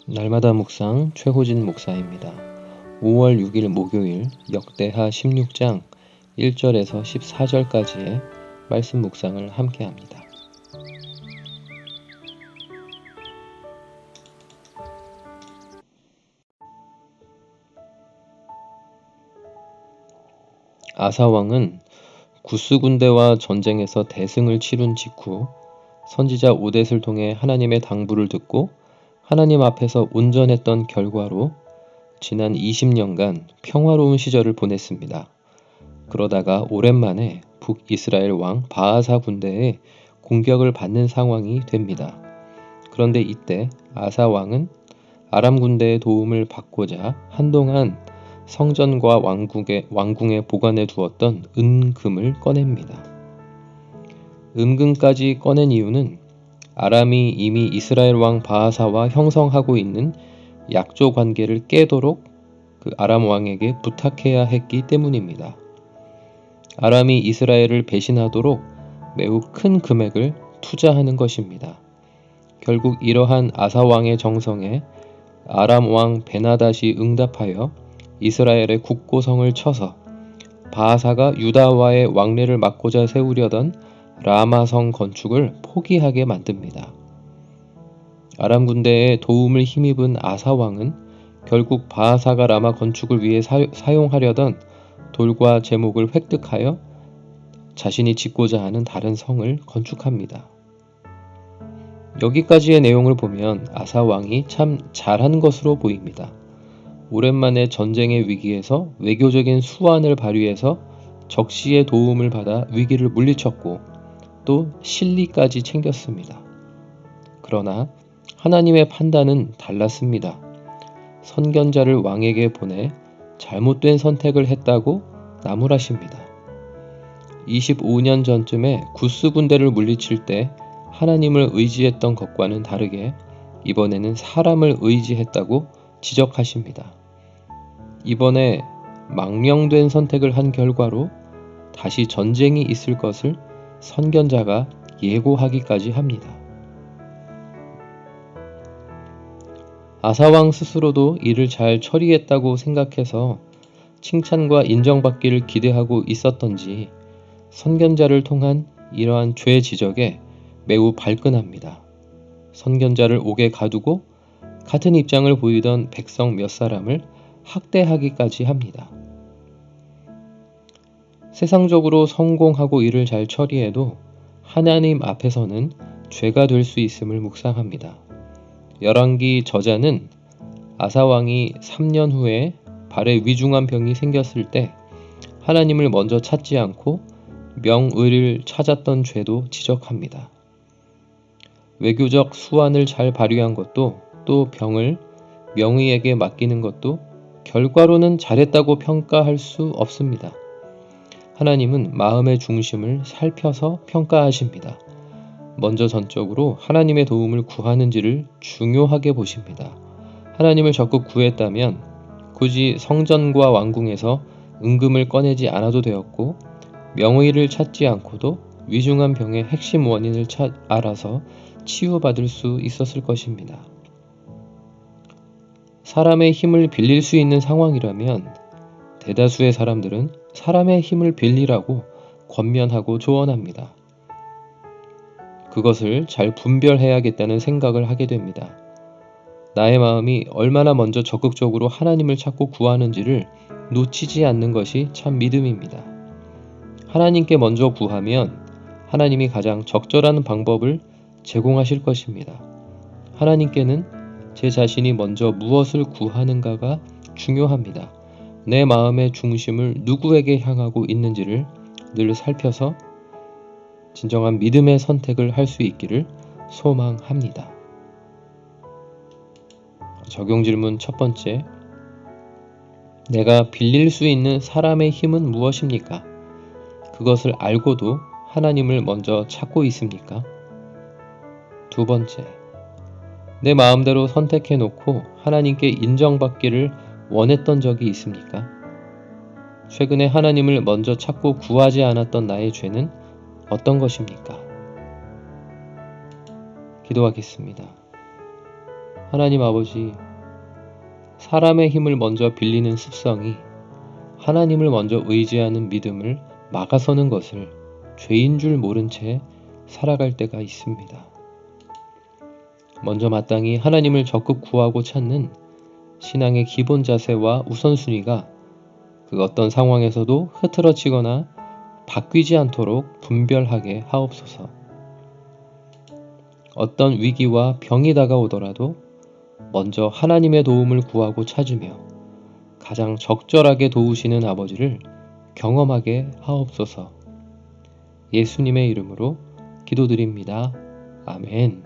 날마다 묵상 최호진 목사입니다. 5월 6일 목요일 역대하 16장 1절에서 14절까지의 말씀 묵상을 함께합니다. 아사 왕은 구스 군대와 전쟁에서 대승을 치룬 직후 선지자 오뎃을 통해 하나님의 당부를 듣고 하나님 앞에서 온전했던 결과로 지난 20년간 평화로운 시절을 보냈습니다. 그러다가 오랜만에 북이스라엘 왕 바아사 군대의 공격을 받는 상황이 됩니다. 그런데 이때 아사 왕은 아람 군대의 도움을 받고자 한동안 성전과 왕궁에 보관해 두었던 은금을 꺼냅니다. 은금까지 꺼낸 이유는 아람이 이미 이스라엘 왕 바아사와 형성하고 있는 약조 관계를 깨도록 그 아람 왕에게 부탁해야 했기 때문입니다. 아람이 이스라엘을 배신하도록 매우 큰 금액을 투자하는 것입니다. 결국 이러한 아사 왕의 정성에 아람 왕 베나닷이 응답하여 이스라엘의 국고성을 쳐서 바아사가 유다와의 왕래를 막고자 세우려던 라마성 건축을 포기하게 만듭니다. 아람 군대의 도움을 힘입은 아사 왕은 결국 바아사가 라마 건축을 위해 사용하려던 돌과 제목을 획득하여 자신이 짓고자 하는 다른 성을 건축합니다. 여기까지의 내용을 보면 아사 왕이 참 잘한 것으로 보입니다. 오랜만에 전쟁의 위기에서 외교적인 수완을 발휘해서 적시의 도움을 받아 위기를 물리쳤고 또 실리까지 챙겼습니다. 그러나 하나님의 판단은 달랐습니다. 선견자를 왕에게 보내 잘못된 선택을 했다고 나무라십니다. 25년 전쯤에 구스 군대를 물리칠 때 하나님을 의지했던 것과는 다르게 이번에는 사람을 의지했다고 지적하십니다. 이번에 망령된 선택을 한 결과로 다시 전쟁이 있을 것을 선견자가 예고하기까지 합니다. 아사왕 스스로도 일을 잘 처리했다고 생각해서 칭찬과 인정받기를 기대하고 있었던지 선견자를 통한 이러한 죄 지적에 매우 발끈합니다. 선견자를 옥에 가두고 같은 입장을 보이던 백성 몇 사람을 학대하기까지 합니다. 세상적으로 성공하고 일을 잘 처리해도 하나님 앞에서는 죄가 될 수 있음을 묵상합니다. 열왕기 저자는 아사왕이 3년 후에 발에 위중한 병이 생겼을 때 하나님을 먼저 찾지 않고 명의를 찾았던 죄도 지적합니다. 외교적 수완을 잘 발휘한 것도 또 병을 명의에게 맡기는 것도 결과로는 잘했다고 평가할 수 없습니다. 하나님은 마음의 중심을 살펴서 평가하십니다. 먼저 전적으로 하나님의 도움을 구하는지를 중요하게 보십니다. 하나님을 적극 구했다면 굳이 성전과 왕궁에서 은금을 꺼내지 않아도 되었고 명의를 찾지 않고도 위중한 병의 핵심 원인을 알아서 치유받을 수 있었을 것입니다. 사람의 힘을 빌릴 수 있는 상황이라면 대다수의 사람들은 사람의 힘을 빌리라고 권면하고 조언합니다. 그것을 잘 분별해야겠다는 생각을 하게 됩니다. 나의 마음이 얼마나 먼저 적극적으로 하나님을 찾고 구하는지를 놓치지 않는 것이 참 믿음입니다. 하나님께 먼저 구하면 하나님이 가장 적절한 방법을 제공하실 것입니다. 하나님께는 제 자신이 먼저 무엇을 구하는가가 중요합니다. 내 마음의 중심을 누구에게 향하고 있는지를 늘 살펴서 진정한 믿음의 선택을 할 수 있기를 소망합니다. 적용 질문 첫 번째. 내가 빌릴 수 있는 사람의 힘은 무엇입니까? 그것을 알고도 하나님을 먼저 찾고 있습니까? 두 번째. 내 마음대로 선택해 놓고 하나님께 인정받기를 원했던 적이 있습니까? 최근에 하나님을 먼저 찾고 구하지 않았던 나의 죄는 어떤 것입니까? 기도하겠습니다. 하나님 아버지, 사람의 힘을 먼저 빌리는 습성이 하나님을 먼저 의지하는 믿음을 막아서는 것을 죄인 줄 모른 채 살아갈 때가 있습니다. 먼저 마땅히 하나님을 적극 구하고 찾는 신앙의 기본 자세와 우선순위가 그 어떤 상황에서도 흐트러지거나 바뀌지 않도록 분별하게 하옵소서. 어떤 위기와 병이 다가오더라도 먼저 하나님의 도움을 구하고 찾으며 가장 적절하게 도우시는 아버지를 경험하게 하옵소서. 예수님의 이름으로 기도드립니다. 아멘.